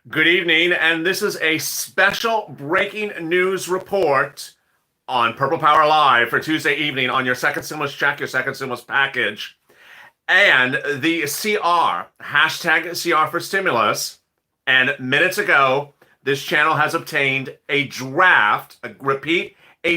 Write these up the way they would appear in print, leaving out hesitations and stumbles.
Good evening, and this is a special breaking news report on Purple Power Live for Tuesday evening on your second stimulus check, your second stimulus package, and the CR, hashtag CR for stimulus. And minutes ago, this channel has obtained a draft, a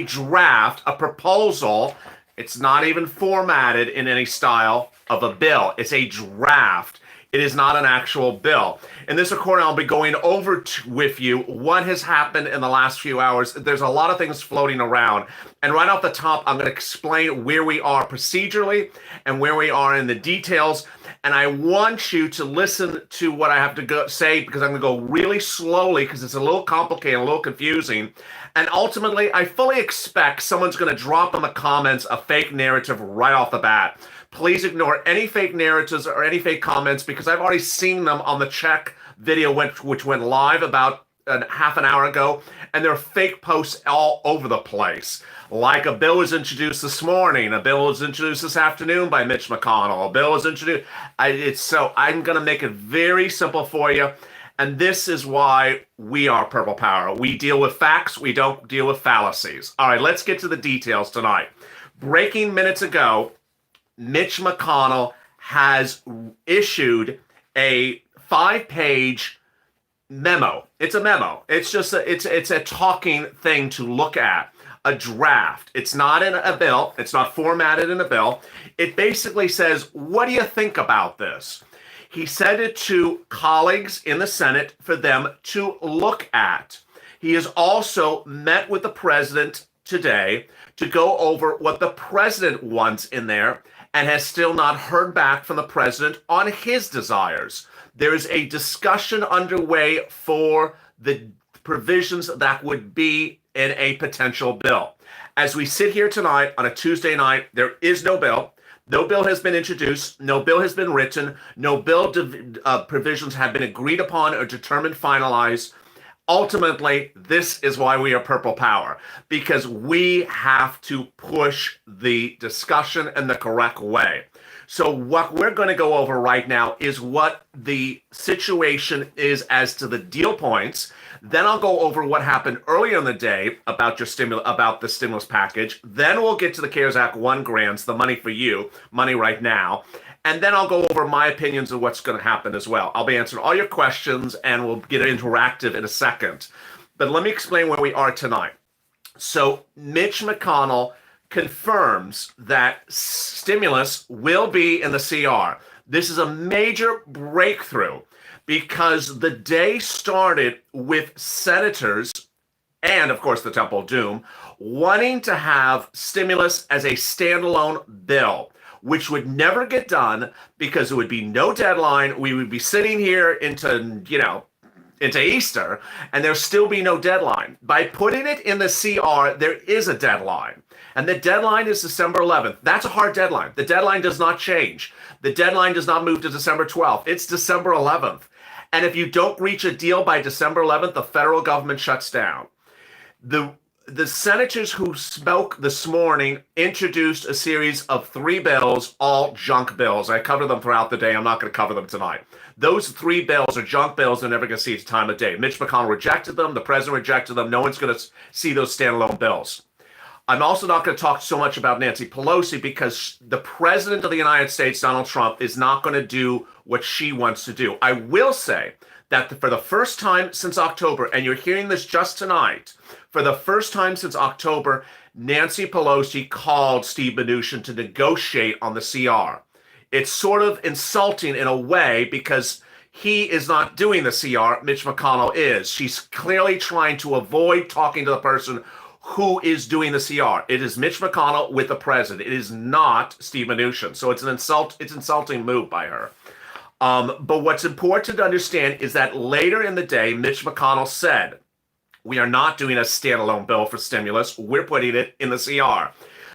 draft, a proposal. It's not even formatted in any style of a bill. It's a draft. It is not an actual bill. In this recording, I'll be going over with you what has happened in the last few hours. There's a lot of things floating around. And right off the top, I'm going to explain where we are procedurally and where we are in the details. And I want you to listen to what I have to say because I'm going to go really slowly because it's a little complicated, a little confusing. And ultimately, I fully expect someone's going to drop in the comments a fake narrative right off the bat. Please ignore any fake narratives or any fake comments because I've already seen them on the check video which went live about half an hour ago, and there are fake posts all over the place. Like a bill was introduced this morning, a bill was introduced this afternoon by Mitch McConnell, a bill was introduced. So I'm going to make it very simple for you, and this is why we are Purple Power. We deal with facts, we don't deal with fallacies. All right, let's get to the details tonight. Breaking minutes ago, Mitch McConnell has issued a 5-page memo. It's a memo. It's just it's a talking thing to look at, a draft. It's not in a bill. It's not formatted in a bill. It basically says, what do you think about this? He sent it to colleagues in the Senate for them to look at. He has also met with the president today to go over what the president wants in there and has still not heard back from the president on his desires. There is a discussion underway for the provisions that would be in a potential bill. As we sit here tonight on a Tuesday night, there is no bill. No bill has been introduced. No bill has been written. No bill provisions have been agreed upon or determined, finalized. Ultimately, this is why we are Purple Power, because we have to push the discussion in the correct way. So what we're going to go over right now is what the situation is as to the deal points. Then I'll go over what happened earlier in the day about the stimulus package. Then we'll get to the CARES Act 1 grants, the money for you, money right now. And then I'll go over my opinions of what's going to happen as well. I'll be answering all your questions and we'll get interactive in a second. But let me explain where we are tonight. So Mitch McConnell confirms that stimulus will be in the CR. This is a major breakthrough because the day started with senators and, of course, the Temple of Doom wanting to have stimulus as a standalone bill, which would never get done because there would be no deadline. We would be sitting here into Easter, and there'll still be no deadline. By putting it in the CR, there is a deadline. And the deadline is December 11th. That's a hard deadline. The deadline does not change. The deadline does not move to December 12th. It's December 11th. And if you don't reach a deal by December 11th, the federal government shuts down. The senators who spoke this morning introduced a series of 3 bills, all junk bills. I covered them throughout the day. I'm not going to cover them tonight. Those 3 bills are junk bills. They're never going to see the time of day. Mitch McConnell rejected them. The president rejected them. No one's going to see those standalone bills. I'm also not going to talk so much about Nancy Pelosi because the president of the United States, Donald Trump, is not going to do what she wants to do. I will say that for the first time since October, and you're hearing this just tonight, for the first time since October, Nancy Pelosi called Steve Mnuchin to negotiate on the CR. It's sort of insulting in a way because he is not doing the CR, Mitch McConnell is. She's clearly trying to avoid talking to the person who is doing the CR. It is Mitch McConnell with the president. It is not Steve Mnuchin. So it's an insulting move by her. But what's important to understand is that later in the day, Mitch McConnell said, we are not doing a standalone bill for stimulus. We're putting it in the CR.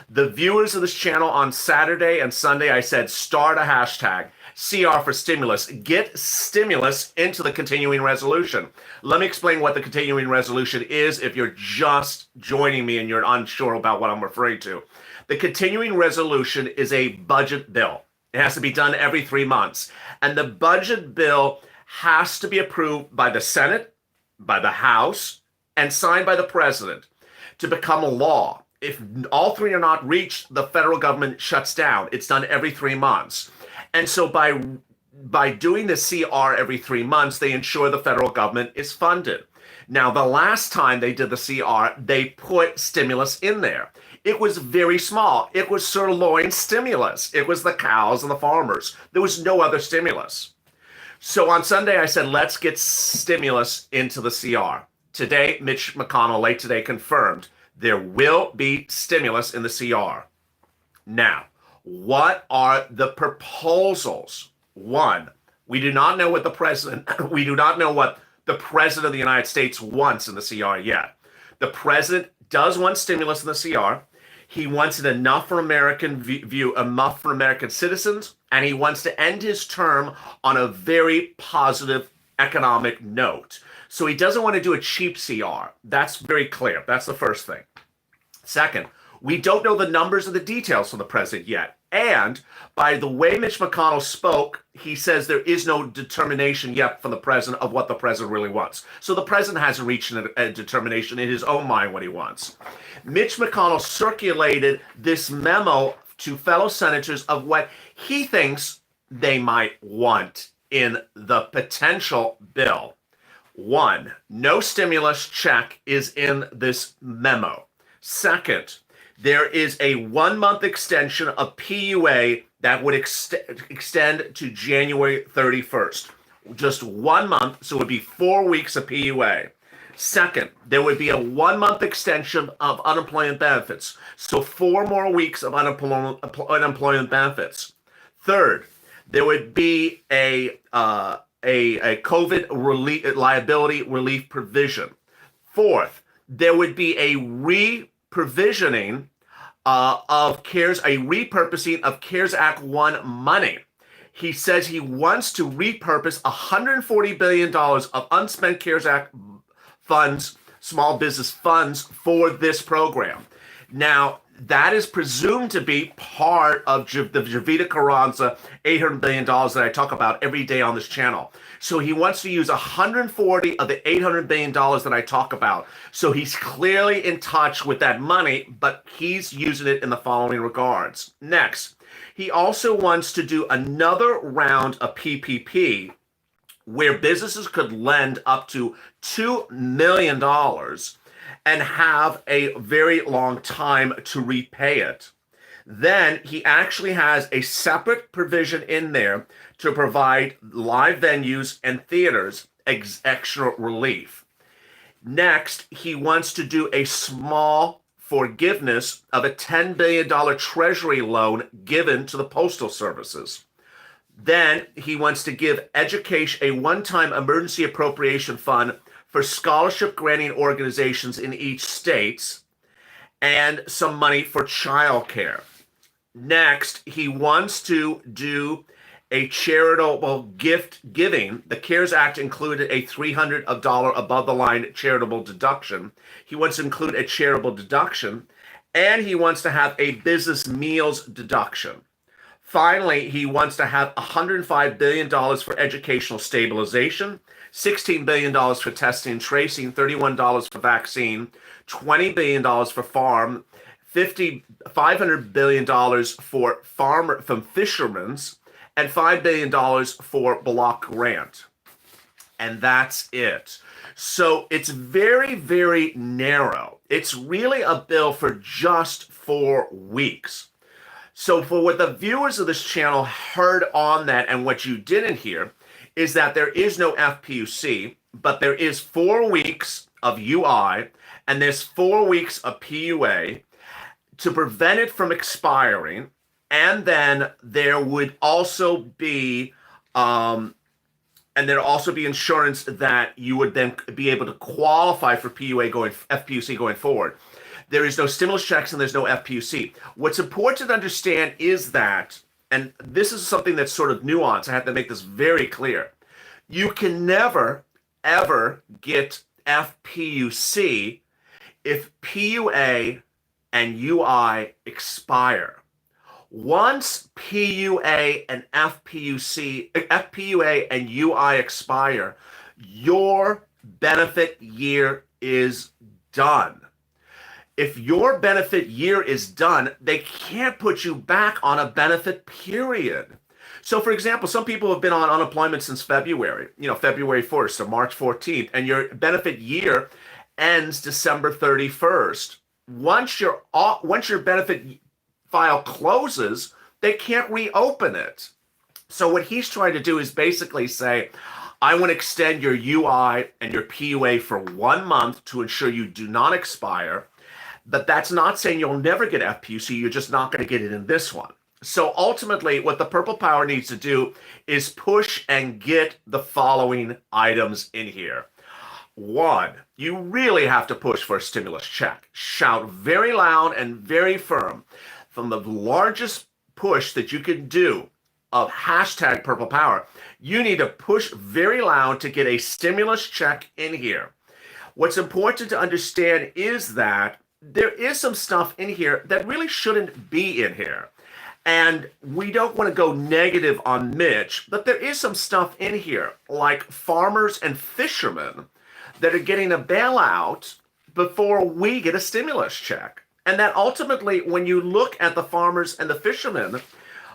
The viewers of this channel on Saturday and Sunday, I said, start a hashtag, CR for stimulus. Get stimulus into the continuing resolution. Let me explain what the continuing resolution is if you're just joining me and you're unsure about what I'm referring to. The continuing resolution is a budget bill. It has to be done every 3 months. And the budget bill has to be approved by the Senate, by the House, and signed by the president to become a law. If all three are not reached, the federal government shuts down. It's done every 3 months. And so by doing the CR every 3 months, they ensure the federal government is funded. Now, the last time they did the CR, they put stimulus in there. It was very small. It was sirloin stimulus. It was the cows and the farmers. There was no other stimulus. So on Sunday, I said, let's get stimulus into the CR. Today, Mitch McConnell, late today, confirmed there will be stimulus in the CR. Now, what are the proposals? One, we do not know what the president of the United States wants in the CR yet. The president does want stimulus in the CR. He wants it enough for American enough for American citizens, and he wants to end his term on a very positive economic note. So he doesn't want to do a cheap CR. That's very clear. That's the first thing. Second, we don't know the numbers or the details from the president yet. And by the way Mitch McConnell spoke, he says there is no determination yet from the president of what the president really wants. So the president hasn't reached a determination in his own mind what he wants. Mitch McConnell circulated this memo to fellow senators of what he thinks they might want in the potential bill. One, no stimulus check is in this memo. Second, there is a 1-month extension of PUA that would extend to January 31st. Just 1 month, so it would be 4 weeks of PUA. Second, there would be a 1-month extension of unemployment benefits, so 4 more weeks of unemployment benefits. Third, there would be a COVID liability relief provision. Fourth, there would be a repurposing of CARES Act 1 money. He says he wants to repurpose $140 billion of unspent CARES Act funds, small business funds, for this program. Now, that is presumed to be part of the Javita Carranza $800 billion that I talk about every day on this channel. So he wants to use 140 of the $800 billion that I talk about. So he's clearly in touch with that money, but he's using it in the following regards. Next, he also wants to do another round of PPP where businesses could lend up to $2 million and have a very long time to repay it. Then he actually has a separate provision in there to provide live venues and theaters extra relief. Next, he wants to do a small forgiveness of a $10 billion treasury loan given to the postal services. Then he wants to give education a one-time emergency appropriation fund for scholarship granting organizations in each state, and some money for childcare. Next, he wants to do a charitable gift giving. The CARES Act included a $300 above the line charitable deduction. He wants to include a charitable deduction, and he wants to have a business meals deduction. Finally, he wants to have $105 billion for educational stabilization, $16 billion for testing and tracing, $31 for vaccine, $20 billion for farm, $500 billion for from fishermen's, and $5 billion for block grant. And that's it. So it's very, very narrow. It's really a bill for just 4 weeks. So for what the viewers of this channel heard on that and what you didn't hear is that there is no FPUC, but there is 4 weeks of UI and there's 4 weeks of PUA to prevent it from expiring. And then there would also be insurance that you would then be able to qualify for FPUC going forward. There is no stimulus checks and there's no FPUC. What's important to understand is that, and this is something that's sort of nuanced, I have to make this very clear. You can never, ever get FPUC if PUA and UI expire. Once PUA and FPUA and UI expire, your benefit year is done. If your benefit year is done, they can't put you back on a benefit period. So, for example, some people have been on unemployment since February, February 1st or March 14th, and your benefit year ends December 31st. Once your benefit file closes, they can't reopen it. So what he's trying to do is basically say, I want to extend your UI and your PUA for 1 month to ensure you do not expire. But that's not saying you'll never get FPUC. You're just not going to get it in this one. So ultimately, what the Purple Power needs to do is push and get the following items in here. 1, you really have to push for a stimulus check. Shout very loud and very firm from the largest push that you can do of hashtag Purple Power. You need to push very loud to get a stimulus check in here. What's important to understand is that there is some stuff in here that really shouldn't be in here. And we don't want to go negative on Mitch, but there is some stuff in here, like farmers and fishermen that are getting a bailout before we get a stimulus check. And that ultimately, when you look at the farmers and the fishermen,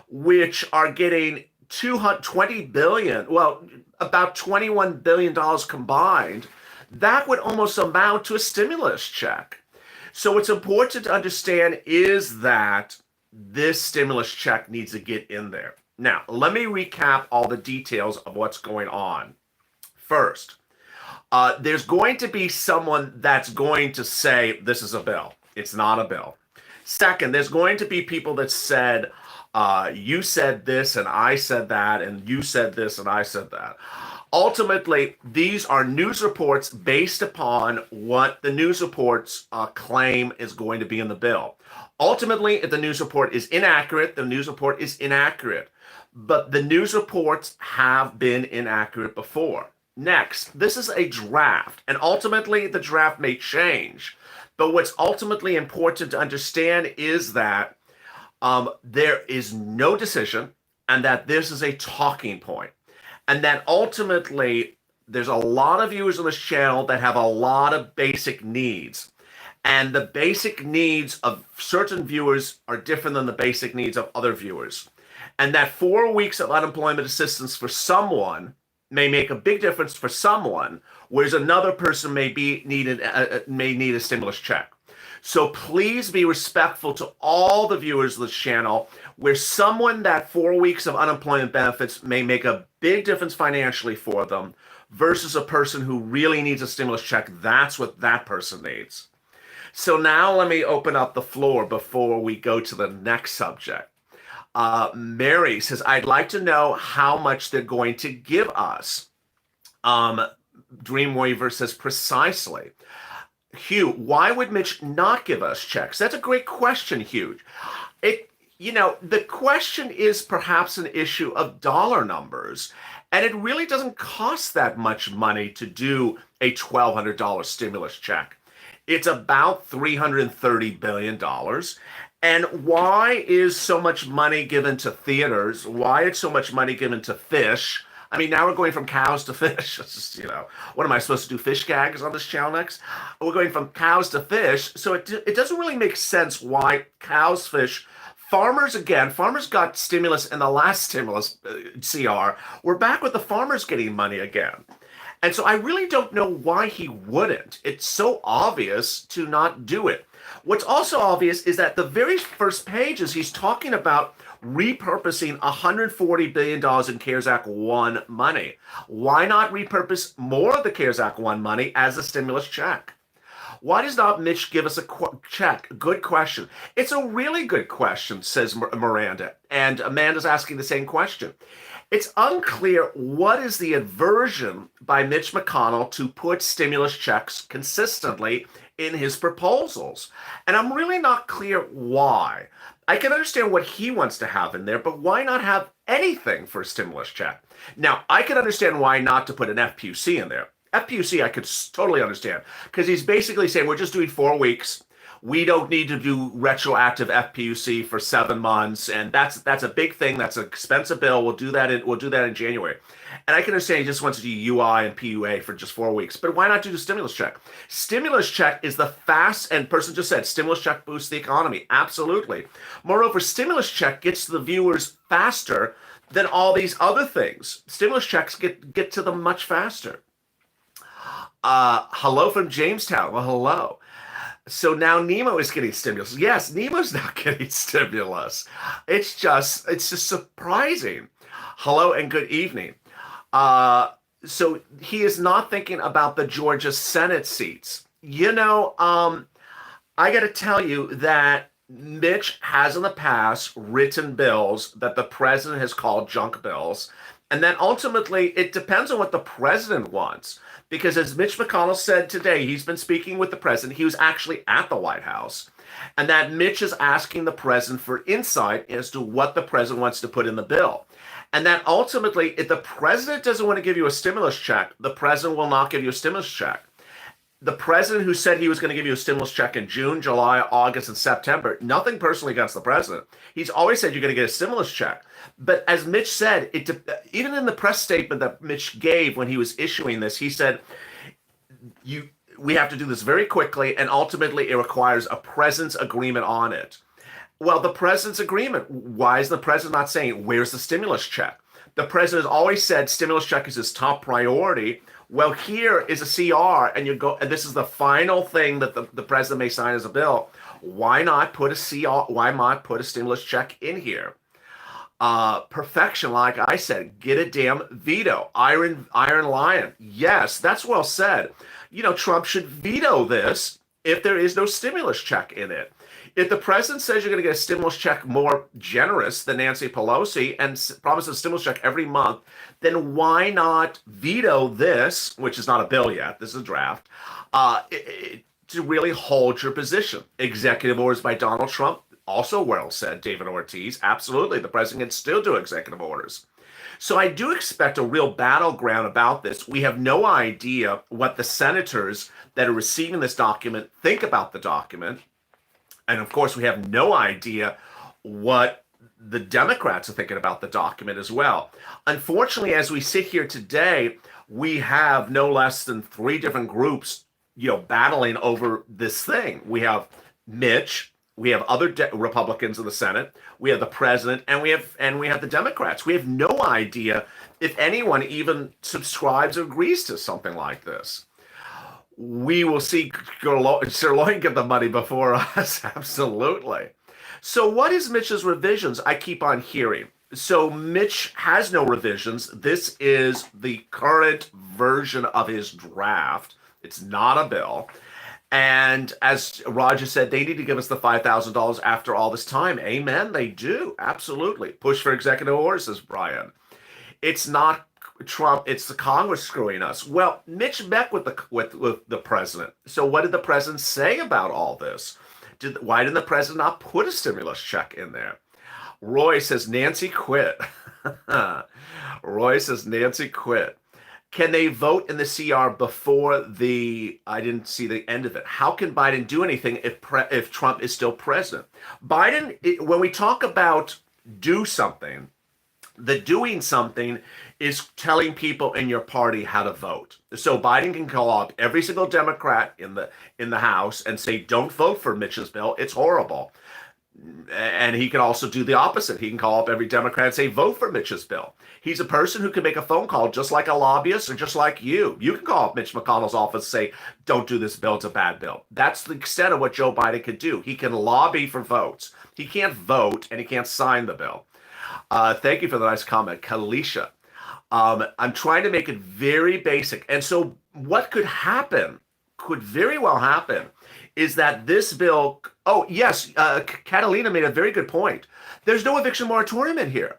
which are getting $220 billion, well, about $21 billion combined, that would almost amount to a stimulus check. So what's important to understand is that this stimulus check needs to get in there. Now, let me recap all the details of what's going on. First, there's going to be someone that's going to say, this is a bill. It's not a bill. Second, there's going to be people that said, you said this and I said that, and you said this and I said that. Ultimately, these are news reports based upon what the news reports claim is going to be in the bill. Ultimately, if the news report is inaccurate, the news report is inaccurate. But the news reports have been inaccurate before. Next, this is a draft, and ultimately the draft may change. But what's ultimately important to understand is that there is no decision, and that this is a talking point. And that ultimately, there's a lot of viewers on this channel that have a lot of basic needs. And the basic needs of certain viewers are different than the basic needs of other viewers. And that 4 weeks of unemployment assistance for someone may make a big difference for someone, whereas another person may need a stimulus check. So please be respectful to all the viewers of this channel, where someone that 4 weeks of unemployment benefits may make a big difference financially for them versus a person who really needs a stimulus check. That's what that person needs. So now let me open up the floor before we go to the next subject. Mary says, I'd like to know how much they're going to give us. Dreamweaver says, precisely. Hugh, why would Mitch not give us checks? That's a great question, Hugh. The question is perhaps an issue of dollar numbers, and it really doesn't cost that much money to do a $1,200 stimulus check. It's about $330 billion. And why is so much money given to theaters? Why is so much money given to fish? I mean, now we're going from cows to fish. It's just, what am I supposed to do? Fish gags on this channel next? We're going from cows to fish. So it doesn't really make sense why cows, fish, farmers got stimulus in the last stimulus CR. We're back with the farmers getting money again. And so I really don't know why he wouldn't. It's so obvious to not do it. What's also obvious is that the very first pages, he's talking about repurposing $140 billion in CARES Act 1 money. Why not repurpose more of the CARES Act 1 money as a stimulus check? Why does not Mitch give us a check? Good question. It's a really good question, says Miranda. And Amanda's asking the same question. It's unclear what is the aversion by Mitch McConnell to put stimulus checks consistently in his proposals. And I'm really not clear why. I can understand what he wants to have in there, but why not have anything for a stimulus check? Now, I can understand why not to put an FPUC in there. FPUC I could totally understand, because he's basically saying we're just doing 4 weeks. We don't need to do retroactive FPUC for 7 months, and that's a big thing. That's an expensive bill. We'll do that in January. And I can understand he just wants to do UI and PUA for just 4 weeks, but why not do the stimulus check? Stimulus check is the fast, and person just said stimulus check boosts the economy. Absolutely. Moreover, stimulus check gets to the viewers faster than all these other things. Stimulus checks get to them much faster. Hello from Jamestown. Well, hello. So now Nemo is getting stimulus. Yes, Nemo's not getting stimulus. It's just surprising. Hello and good evening. So he is not thinking about the Georgia Senate seats. I got to tell you that Mitch has in the past written bills that the president has called junk bills. And then ultimately, it depends on what the president wants. Because as Mitch McConnell said today, he's been speaking with the president. He was actually at the White House. And that Mitch is asking the president for insight as to what the president wants to put in the bill. And that ultimately, if the president doesn't want to give you a stimulus check, the president will not give you a stimulus check. The president who said he was going to give you a stimulus check in June, July, August, and September, nothing personally against the president. He's always said you're going to get a stimulus check. But as Mitch said, even in the press statement that Mitch gave when he was issuing this, he said, we have to do this very quickly, and ultimately it requires a president's agreement on it. Well, the president's agreement, why is the president not saying, where's the stimulus check? The president has always said stimulus check is his top priority. Well, here is a CR, and this is the final thing that the president may sign as a bill. Why not put a CR? Why not put a stimulus check in here? Perfection, like I said, get a damn veto. Iron Lion. Yes, that's well said. Trump should veto this if there is no stimulus check in it. If the president says you're going to get a stimulus check more generous than Nancy Pelosi and promises a stimulus check every month, then why not veto this, which is not a bill yet, this is a draft, to really hold your position? Executive orders by Donald Trump, also well said, David Ortiz. Absolutely, the president can still do executive orders. So I do expect a real battleground about this. We have no idea what the senators that are receiving this document think about the document. And of course, we have no idea what the Democrats are thinking about the document as well. Unfortunately, as we sit here today, we have no less than 3 different groups, battling over this thing. We have Mitch, we have other Republicans in the Senate, we have the president, and we have the Democrats. We have no idea if anyone even subscribes or agrees to something like this. We will see Sirloin get the money before us. Absolutely. So what is Mitch's revisions? I keep on hearing. So Mitch has no revisions. This is the current version of his draft. It's not a bill. And as Roger said, they need to give us the $5,000 after all this time. Amen. They do. Absolutely. Push for executive orders, says Brian. It's not Trump, it's the Congress screwing us. Well, Mitch met with the president. So what did the president say about all this? Why didn't the president not put a stimulus check in there? Roy says Nancy quit. Roy says Nancy quit. Can they vote in the CR before I didn't see the end of it. How can Biden do anything if Trump is still president? Biden, when we talk about do something, the doing something is telling people in your party how to vote. So Biden can call up every single Democrat in the House and say, don't vote for Mitch's bill. It's horrible. And he can also do the opposite. He can call up every Democrat and say, vote for Mitch's bill. He's a person who can make a phone call just like a lobbyist or just like you. You can call up Mitch McConnell's office and say, don't do this bill. It's a bad bill. That's the extent of what Joe Biden can do. He can lobby for votes. He can't vote and he can't sign the bill. Thank you for the nice comment, Kalisha. I'm trying to make it very basic. And so what could very well happen, is that this bill, Catalina made a very good point. There's no eviction moratorium in here.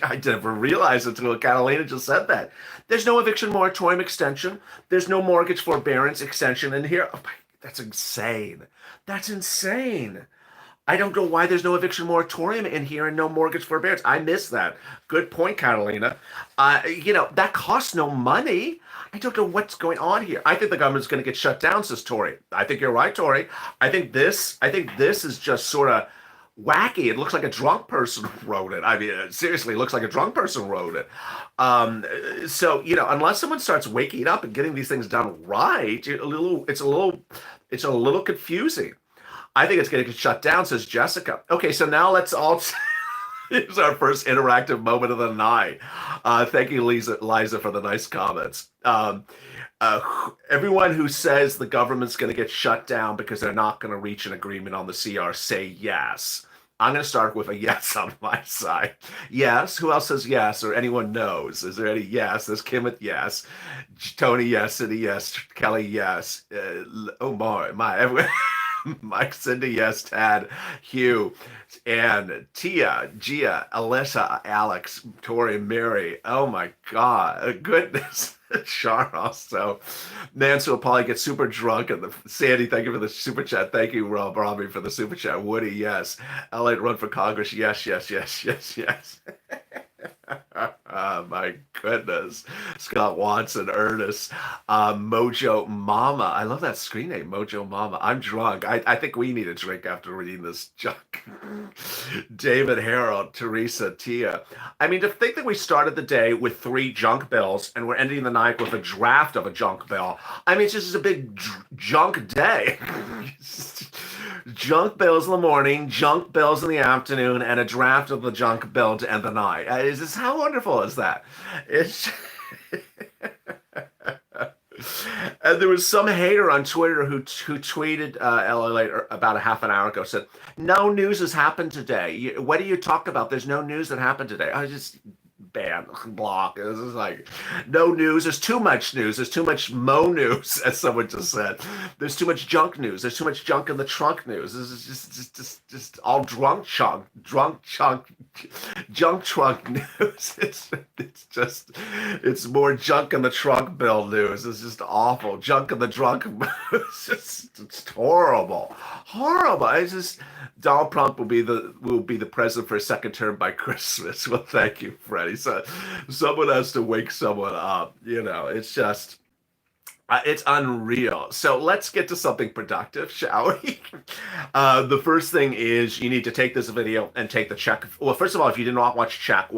I never realized until Catalina just said that. There's no eviction moratorium extension. There's no mortgage forbearance extension in here. Oh, that's insane. That's insane. I don't know why there's no eviction moratorium in here and no mortgage forbearance. I missed that. Good point, Catalina. That costs no money. I don't know what's going on here. I think the government's going to get shut down, says Tori. I think you're right, Tori. I think this is just sort of wacky. It looks like a drunk person wrote it. I mean, seriously, it looks like a drunk person wrote it. Unless someone starts waking up and getting these things done right, it's a little confusing. I think it's going to get shut down, says Jessica. Okay, so now let's all. Here's our first interactive moment of the night. Thank you, Liza, for the nice comments. Everyone who says the government's going to get shut down because they're not going to reach an agreement on the CR, say yes. I'm going to start with a yes on my side. Yes. Who else says yes or anyone knows? Is there any yes? There's Kim with yes. Tony, yes. Cindy, yes. Kelly, yes. Oh, my. Everyone. Mike, Cindy, yes, Tad, Hugh, and Tia, Gia, Alyssa, Alex, Tori, Mary. Oh my God, goodness. Charles. So Nancy will probably get super drunk. And Sandy, thank you for the super chat. Thank you, Rob Robbie, for the super chat. Woody, yes. LA run for Congress. Yes, yes, yes, yes, yes. Oh, my goodness. Scott Watson, Ernest, Mojo Mama. I love that screen name, Mojo Mama. I'm drunk. I think we need a drink after reading this junk. David, Harold, Teresa, Tia. I mean, to think that we started the day with 3 junk bills and we're ending the night with a draft of a junk bill. I mean, it's just a big junk day. Junk bills in the morning, junk bills in the afternoon, and a draft of the junk bill to end the night. How wonderful is that? It's and there was some hater on Twitter who tweeted LALATE about a half an hour ago, said, "No news has happened today. What do you talk about? There's no news that happened today." I just ban, block. This is like, no news. There's too much news. There's too much Mo news, as someone just said. There's too much junk news. There's too much junk in the trunk news. This is just all junk trunk news. It's more junk in the trunk bill news. It's just awful. Junk in the trunk news. It's horrible, horrible. Donald Trump will be the president for a second term by Christmas. Well, thank you, Freddie. So someone has to wake someone up. It's just. It's unreal. So let's get to something productive, shall we? The first thing is you need to take this video and take the check. Well, first of all, if you did not watch check,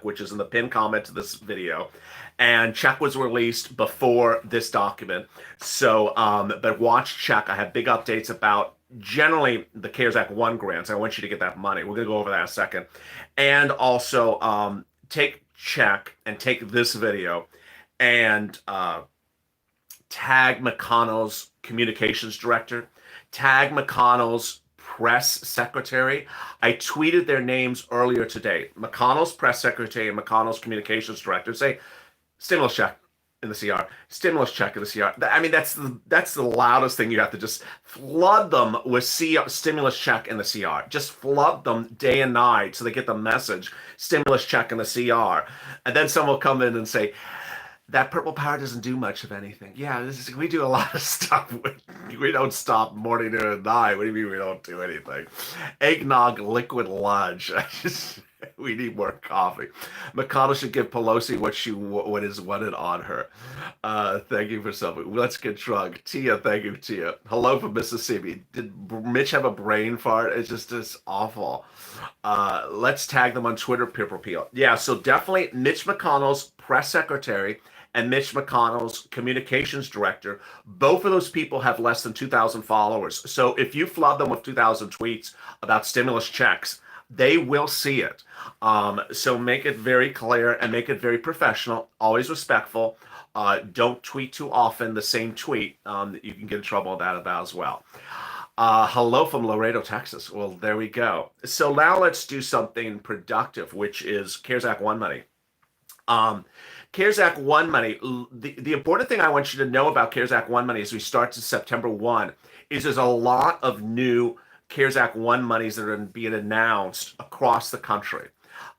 which is in the pinned comment to this video. And check was released before this document. So, but watch check. I have big updates about generally the CARES Act 1 grants. I want you to get that money. We're going to go over that in a second. And also take check and take this video and tag McConnell's communications director, tag McConnell's press secretary. I tweeted their names earlier today. McConnell's press secretary and McConnell's communications director. Say, stimulus check in the CR, stimulus check in the CR. I mean, that's the loudest thing. You have to just flood them with stimulus check in the CR. Just flood them day and night so they get the message, stimulus check in the CR. And then someone will come in and say, that purple power doesn't do much of anything. Yeah, we do a lot of stuff. We don't stop morning, noon, and night. What do you mean we don't do anything? Eggnog liquid lunch. We need more coffee. McConnell should give Pelosi what is wanted on her. Thank you for something. Let's get drunk. Tia, thank you, Tia. Hello from Mississippi. Did Mitch have a brain fart? It's awful. Let's tag them on Twitter, Pip Repeal. Yeah, so definitely Mitch McConnell's press secretary and Mitch McConnell's communications director, both of those people have less than 2,000 followers. So if you flood them with 2,000 tweets about stimulus checks, they will see it. So make it very clear and make it very professional, always respectful. Don't tweet too often the same tweet. You can get in trouble with that about as well. Hello from Laredo, Texas. Well, there we go. So now let's do something productive, which is CARES Act 1 money. CARES Act 1 money. The important thing I want you to know about CARES Act 1 money as we start to September 1 is there's a lot of new CARES Act 1 monies that are being announced across the country.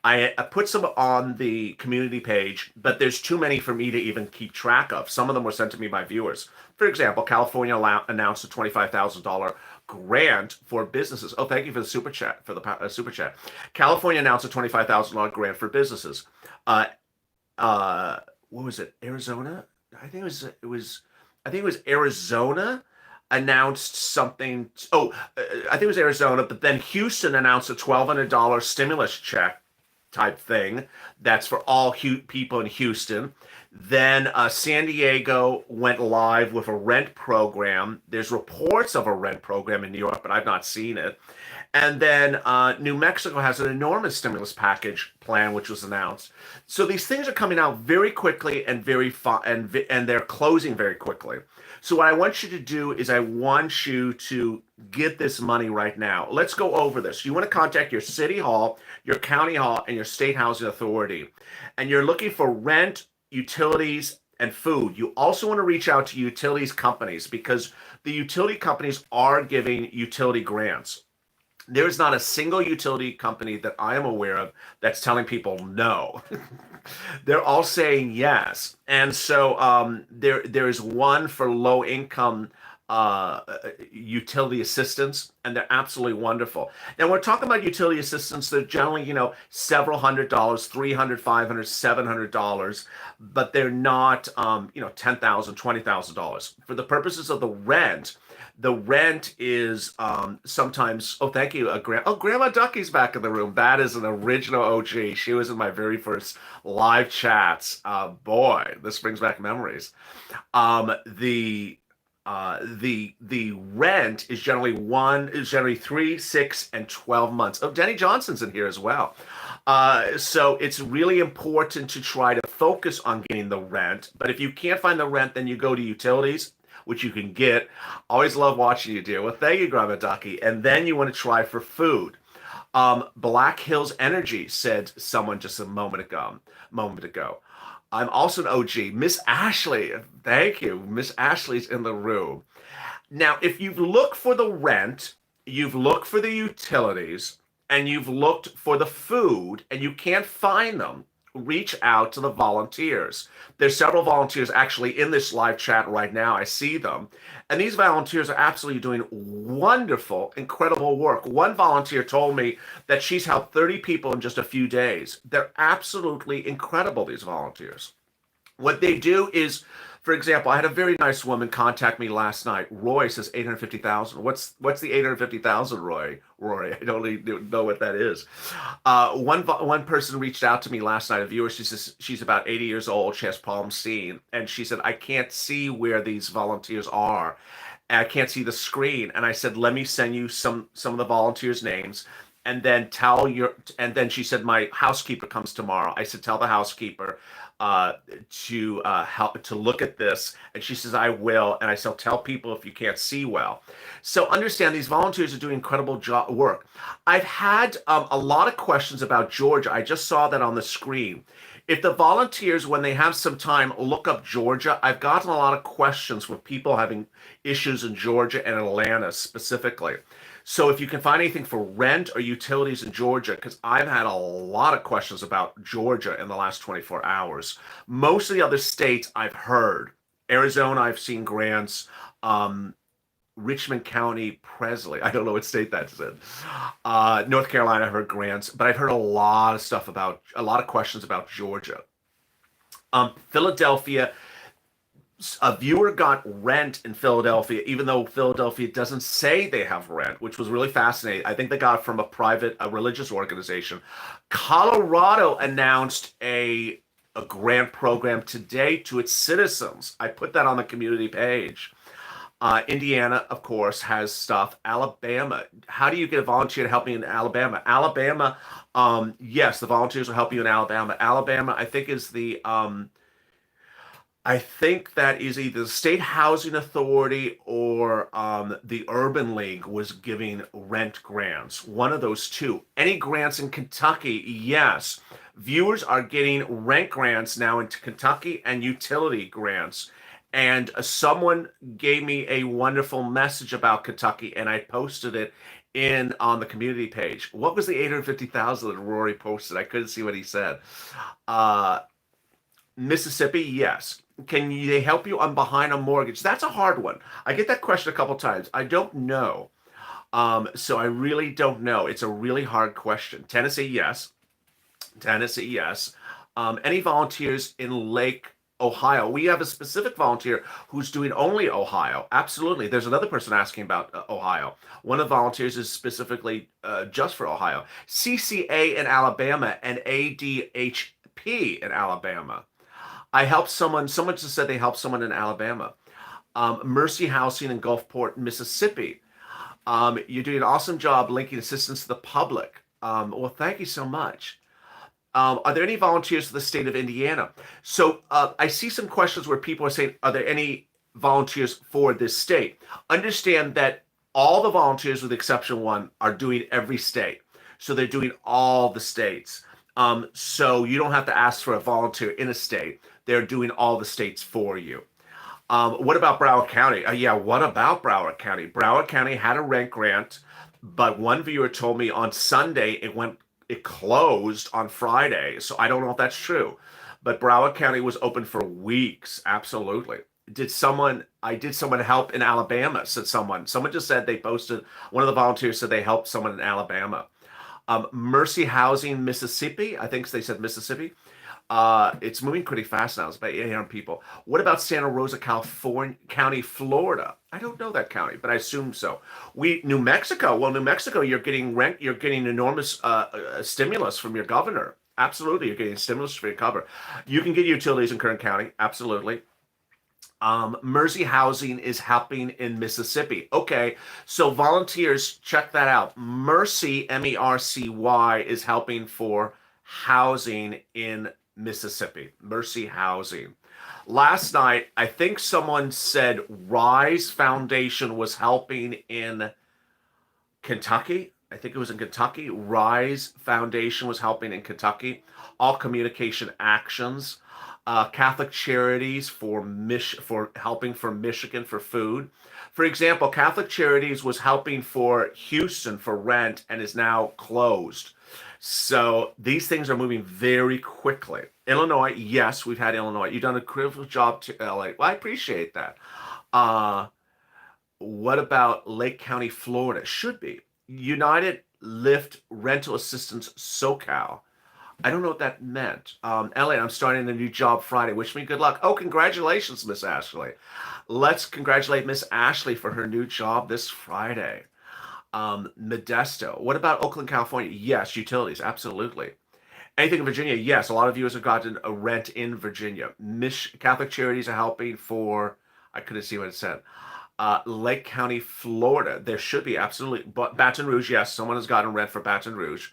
I put some on the community page, but there's too many for me to even keep track of. Some of them were sent to me by viewers. For example, California announced a $25,000 grant for businesses. Oh, thank you for the super chat, for the super chat. California announced a $25,000 grant for businesses. Uh, what was it? Arizona? I think I think it was Arizona announced something. I think it was Arizona, but then Houston announced a $1,200 stimulus check type thing. That's for all people in Houston. Then San Diego went live with a rent program. There's reports of a rent program in New York, but I've not seen it. And then New Mexico has an enormous stimulus package plan, which was announced. So these things are coming out very quickly and and they're closing very quickly. So what I want you to do is I want you to get this money right now. Let's go over this. You want to contact your city hall, your county hall, and your state housing authority. And you're looking for rent, utilities, and food. You also want to reach out to utilities companies because the utility companies are giving utility grants. There is not a single utility company that I am aware of that's telling people no. They're all saying yes. And so there is one for low income utility assistance, and they're absolutely wonderful. Now we're talking about utility assistance. They're generally, several $100s, $300, $500, $700, but they're not, $10,000, $20,000. For the purposes of the rent is sometimes. Oh, thank you, Grandma Ducky's back in the room. That is an original OG. She was in my very first live chats. Boy, this brings back memories. The rent is generally 3, 6, and 12 months. Oh, Denny Johnson's in here as well. So it's really important to try to focus on getting the rent. But if you can't find the rent, then you go to utilities, which you can get. Always love watching you do. Well, thank you, Grandma Ducky. And then you want to try for food. Black Hills Energy, said someone just a moment ago. I'm also an OG. Miss Ashley, thank you. Miss Ashley's in the room. Now, if you've looked for the rent, you've looked for the utilities, and you've looked for the food, and you can't find them, reach out to the volunteers. There's several volunteers actually in this live chat right now. I see them. And these volunteers are absolutely doing wonderful, incredible work. One volunteer told me that she's helped 30 people in just a few days. They're absolutely incredible, these volunteers. What they do is, for example, I had a very nice woman contact me last night. Roy says 850,000. What's the 850,000, Roy? Rory, I don't even know what that is. One person reached out to me last night, a viewer. She says she's about 80 years old. She has problems seeing, and she said, I can't see where these volunteers are. I can't see the screen. And I said, let me send you some of the volunteers' names. And then she said, my housekeeper comes tomorrow. I said, tell the housekeeper to help to look at this. And she says, I will. And I said, tell people if you can't see well. So understand, these volunteers are doing incredible work. I've had a lot of questions about Georgia. I just saw that on the screen. If the volunteers, when they have some time, look up Georgia, I've gotten a lot of questions with people having issues in Georgia and Atlanta specifically. So if you can find anything for rent or utilities in Georgia, because I've had a lot of questions about Georgia in the last 24 hours. Most of the other states I've heard. Arizona, I've seen grants. Richmond County, Presley, I don't know what state that's in. North Carolina, I heard grants, but I've heard a lot of questions about Georgia. Philadelphia, a viewer got rent in Philadelphia, even though Philadelphia doesn't say they have rent, which was really fascinating. I think they got it from a religious organization. Colorado announced a grant program today to its citizens. I put that on the community page. Indiana, of course, has stuff. Alabama, how do you get a volunteer to help me in Alabama? Alabama, yes, the volunteers will help you in Alabama. Alabama, I think that is either the State Housing Authority or the Urban League was giving rent grants. One of those two. Any grants in Kentucky? Yes. Viewers are getting rent grants now in Kentucky and utility grants. And someone gave me a wonderful message about Kentucky, and I posted it on the community page. What was the 850,000 that Rory posted? I couldn't see what he said. Mississippi, yes. Can they help you? I'm behind on mortgage. That's a hard one. I get that question a couple times. I don't know. So I really don't know. It's a really hard question. Tennessee, yes. Tennessee, yes. Any volunteers in Lake Ohio? We have a specific volunteer who's doing only Ohio. Absolutely. There's another person asking about Ohio. One of the volunteers is specifically just for Ohio. CCA in Alabama and ADHP in Alabama. I helped someone just said they helped someone in Alabama. Mercy Housing in Gulfport, Mississippi. You're doing an awesome job linking assistance to the public. Well, thank you so much. Are there any volunteers for the state of Indiana? So I see some questions where people are saying, are there any volunteers for this state? Understand that all the volunteers, with exception one, are doing every state. So they're doing all the states. So you don't have to ask for a volunteer in a state. They're doing all the states for you. What about Broward County? Yeah, what about Broward County? Broward County had a rent grant, but one viewer told me on Sunday it closed on Friday. So I don't know if that's true. But Broward County was open for weeks. Absolutely. I did someone help in Alabama, said someone. Someone just said they posted, one of the volunteers said they helped someone in Alabama. Mercy Housing, Mississippi. I think they said Mississippi. It's moving pretty fast now. It's about 800 people. What about Santa Rosa, California, County, Florida? I don't know that county, but I assume so. New Mexico. Well, New Mexico, you're getting enormous stimulus from your governor. Absolutely, you're getting stimulus for your cover. You can get utilities in Kern County. Absolutely. Mercy Housing is helping in Mississippi. Okay, so volunteers, check that out. Mercy, MERCY, is helping for housing in Mississippi. Mercy Housing. Last night, I think someone said Rise Foundation was helping in Kentucky. I think it was in Kentucky. Rise Foundation was helping in Kentucky. All Communication Actions. Catholic Charities for helping for Michigan for food. For example, Catholic Charities was helping for Houston for rent and is now closed. So these things are moving very quickly. Illinois, yes, we've had Illinois. You've done a critical job to LA. Well, I appreciate that. What about Lake County, Florida? Should be. United Lift Rental Assistance SoCal. I don't know what that meant. LA, I'm starting a new job Friday. Wish me good luck. Oh, congratulations, Miss Ashley. Let's congratulate Miss Ashley for her new job this Friday. Modesto. What about Oakland, California? Yes, utilities, absolutely. Anything in Virginia? Yes, a lot of viewers have gotten a rent in Virginia. Catholic Charities are helping for, I couldn't see what it said. Lake County, Florida. There should be, absolutely. But Baton Rouge, yes, someone has gotten rent for Baton Rouge.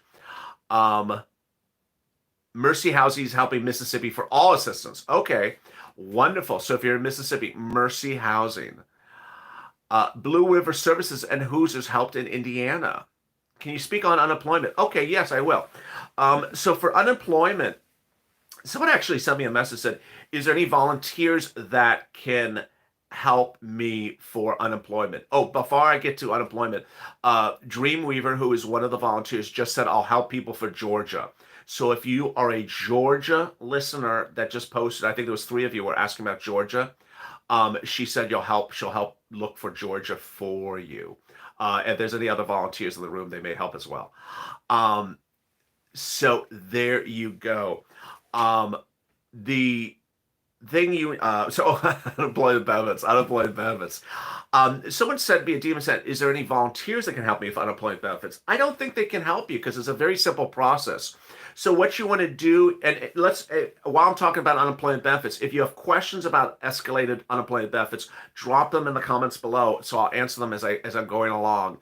Mercy Housing is helping Mississippi for all assistance. Okay, wonderful. So if you're in Mississippi, Mercy Housing. Blue River Services and Hoosiers helped in Indiana. Can you speak on unemployment? Okay, yes, I will. So for unemployment, someone actually sent me a message, said, is there any volunteers that can help me for unemployment? Oh, before I get to unemployment, Dreamweaver, who is one of the volunteers, just said, I'll help people for Georgia. So if you are a Georgia listener that just posted, I think there was 3 of you were asking about Georgia. She said she'll help look for Georgia for you. If there's any other volunteers in the room, they may help as well. So there you go. The thing you so unemployment benefits. Someone said via Demon said, is there any volunteers that can help me with unemployment benefits? I don't think they can help you because it's a very simple process. So what you want to do, and while I'm talking about unemployment benefits, if you have questions about escalated unemployment benefits, drop them in the comments below, so I'll answer them as I'm going along.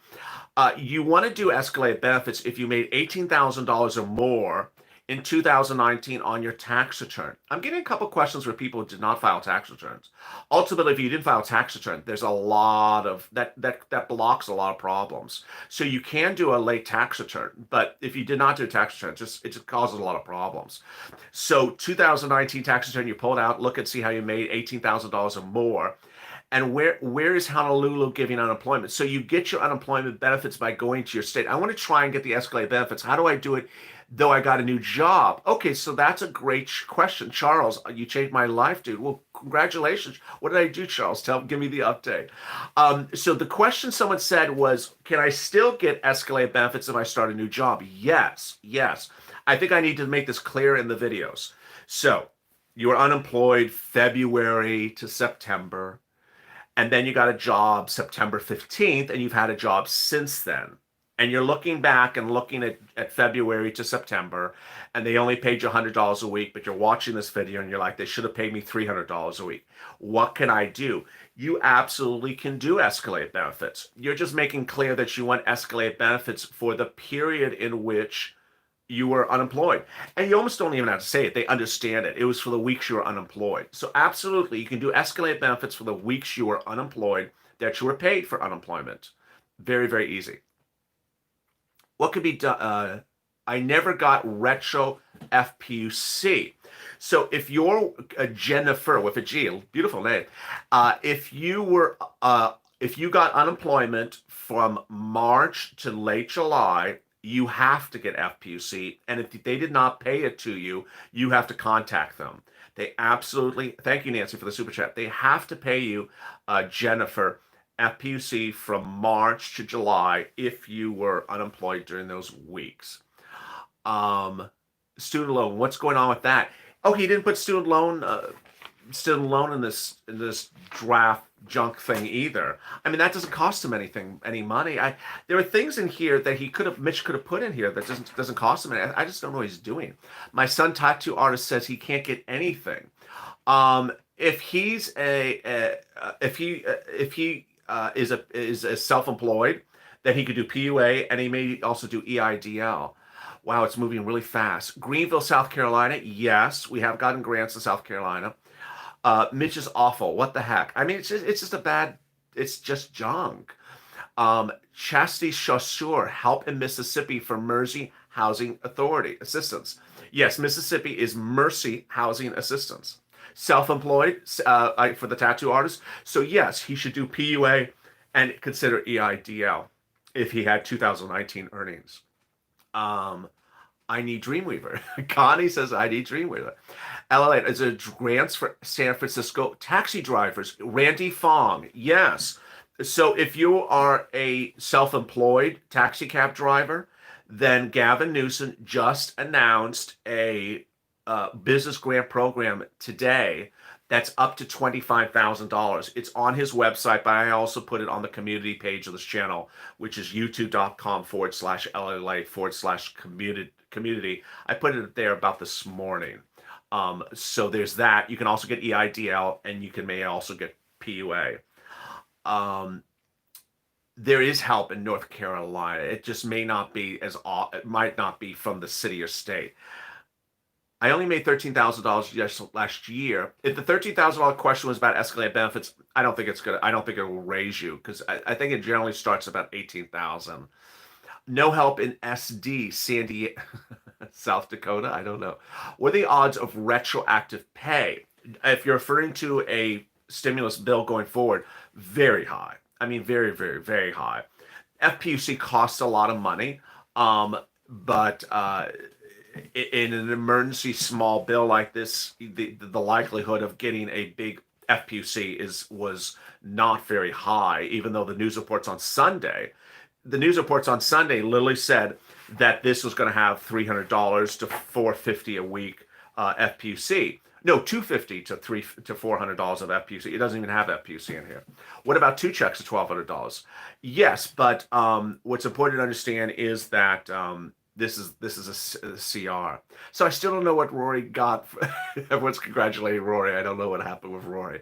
You want to do escalated benefits if you made $18,000 or more in 2019 on your tax return. I'm getting a couple questions where people did not file tax returns. Ultimately, if you didn't file a tax return, there's a lot of that blocks a lot of problems. So you can do a late tax return, but if you did not do a tax return, it just causes a lot of problems. So 2019 tax return, you pull it out, look and see how you made $18,000 or more. And where is Honolulu giving unemployment? So you get your unemployment benefits by going to your state. I want to try and get the escalated benefits. How do I do it? though I got a new job. Okay, so that's a great question. Charles, you changed my life, dude. Well, congratulations. What did I do, Charles? Give me the update. So the question someone said was, can I still get escalated benefits if I start a new job? Yes, yes. I think I need to make this clear in the videos. So you were unemployed February to September, and then you got a job September 15th, and you've had a job since then. And you're looking back and looking at February to September, and they only paid you $100 a week, but you're watching this video and you're like, they should have paid me $300 a week. What can I do? You absolutely can do escalate benefits. You're just making clear that you want escalate benefits for the period in which you were unemployed. And you almost don't even have to say it. They understand it. It was for the weeks you were unemployed. So absolutely, you can do escalate benefits for the weeks you were unemployed that you were paid for unemployment. Very, very easy. What could be done? I never got retro FPUC. So if you're a Jennifer with a G, a beautiful name, if you got unemployment from March to late July, you have to get FPUC. And if they did not pay it to you, you have to contact them. They absolutely, thank you, Nancy, for the super chat. They have to pay you, Jennifer, FPUC from March to July if you were unemployed during those weeks. Student loan, what's going on with that? Oh, he didn't put student loan in this draft junk thing either. I mean, that doesn't cost him any money. There are things in here that Mitch could have put in here that doesn't cost him any. I just don't know what he's doing. My son tattoo artist says he can't get anything. If he's if he is self-employed, then he could do PUA, and he may also do EIDL. Wow, it's moving really fast. Greenville, South Carolina. Yes, we have gotten grants in South Carolina. Mitch is awful. What the heck? I mean, it's just junk. Chastity Chaussure, help in Mississippi for Mercy Housing Authority assistance. Yes, Mississippi is Mercy Housing Assistance. Self-employed for the tattoo artist. So yes, he should do PUA and consider EIDL if he had 2019 earnings. I need Dreamweaver. Connie says I need Dreamweaver. LALATE is a grants for San Francisco taxi drivers. Randy Fong, yes. So if you are a self-employed taxi cab driver, then Gavin Newsom just announced a business grant program today that's up to $25,000. It's on his website, but I also put it on the community page of this channel, which is youtube.com/LALATE/community. I put it there about this morning. So there's that. You can also get EIDL, and you may also get PUA. There is help in North Carolina. It just may not be it might not be from the city or state. I only made $13,000 last year. If the $13,000 question was about escalated benefits, I don't think it's good. I don't think it will raise you, because I think it generally starts about 18,000. No help in SD, San Diego, South Dakota. I don't know. What are the odds of retroactive pay? If you're referring to a stimulus bill going forward, very high. I mean, very, very, very high. FPUC costs a lot of money, but in an emergency small bill like this, the likelihood of getting a big FPUC was not very high, even though the news reports on Sunday literally said that this was going to have $300 to $450 a week FPUC. No, $250 to $400 of FPUC. It doesn't even have FPUC in here. What about two checks of $1,200? Yes, but what's important to understand is that this is a CR. So I still don't know what Rory got. Everyone's congratulating Rory. I don't know what happened with Rory.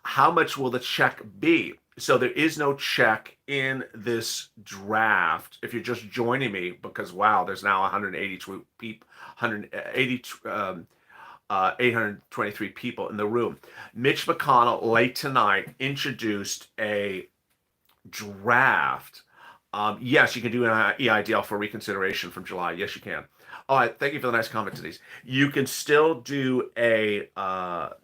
How much will the check be? So there is no check in this draft. If you're just joining me, because wow, there's now 823 people in the room. Mitch McConnell late tonight introduced a draft. Yes, you can do an EIDL for reconsideration from July. Yes, you can. All right, thank you for the nice comment, Denise. You can still do a,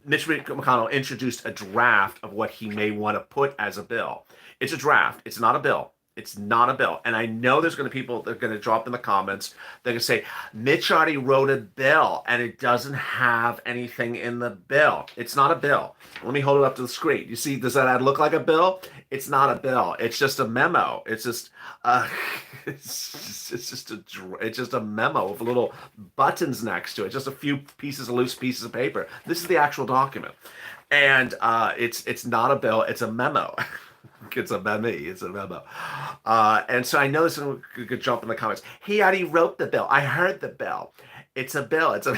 Mitch McConnell introduced a draft of what he may want to put as a bill. It's a draft. It's not a bill. It's not a bill. And I know there's going to be people that are going to drop in the comments. They're going to say, Mitch already wrote a bill and it doesn't have anything in the bill. It's not a bill. Let me hold it up to the screen. You see, does that ad look like a bill? It's not a bill. It's just a memo. It's just, uh, it's just a memo with little buttons next to it. Just a few loose pieces of paper. This is the actual document. And it's not a bill. It's a memo. It's a memo. It's a memo. And so I know this is a good jump in the comments. He already wrote the bill. I heard the bill. It's a bill. It's a.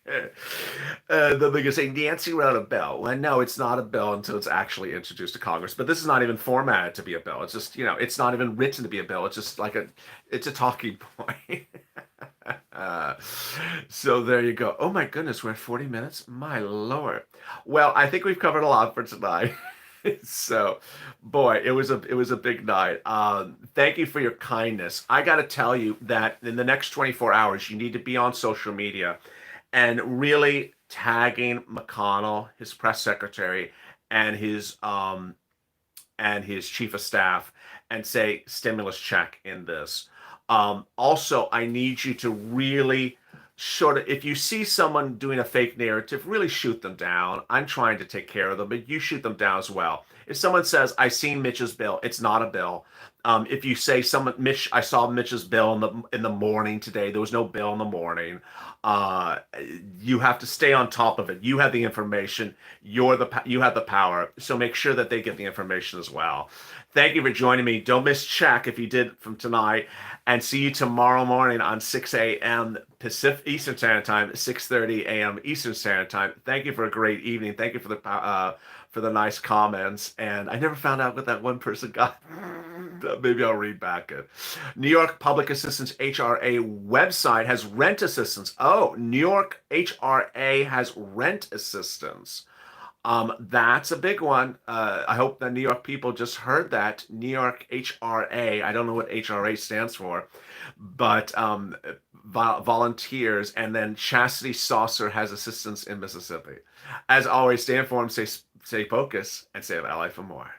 Then they're gonna say Nancy wrote a bill. Well, no, it's not a bill until it's actually introduced to Congress. But this is not even formatted to be a bill. It's just, it's not even written to be a bill. It's just like it's a talking point. So there you go. Oh my goodness, we're at 40 minutes. My Lord. Well, I think we've covered a lot for tonight. So, boy, it was a big night. Thank you for your kindness. I got to tell you that in the next 24 hours, you need to be on social media and really tagging McConnell, his press secretary, and his chief of staff, and say stimulus check in this. Also, I need you to really if you see someone doing a fake narrative, really shoot them down. I'm trying to take care of them, but you shoot them down as well. If someone says, I seen Mitch's bill, it's not a bill. If you say I saw Mitch's bill in the morning today, there was no bill in the morning. You have to stay on top of it. You have the information. You have the power. So make sure that they get the information as well. Thank you for joining me. Don't miss check if you did from tonight, and see you tomorrow morning on 6 a.m. Pacific Eastern Standard Time, 6:30 a.m. Eastern Standard Time. Thank you for a great evening. Thank you for the nice comments. And I never found out what that one person got. Maybe I'll read back it. New York Public Assistance HRA website has rent assistance. Oh, New York HRA has rent assistance. That's a big one. I hope the New York people just heard that. New York HRA. I don't know what HRA stands for, but volunteers. And then Chastity Saucer has assistance in Mississippi. As always, stay informed, stay focused, and stay of Ally for more.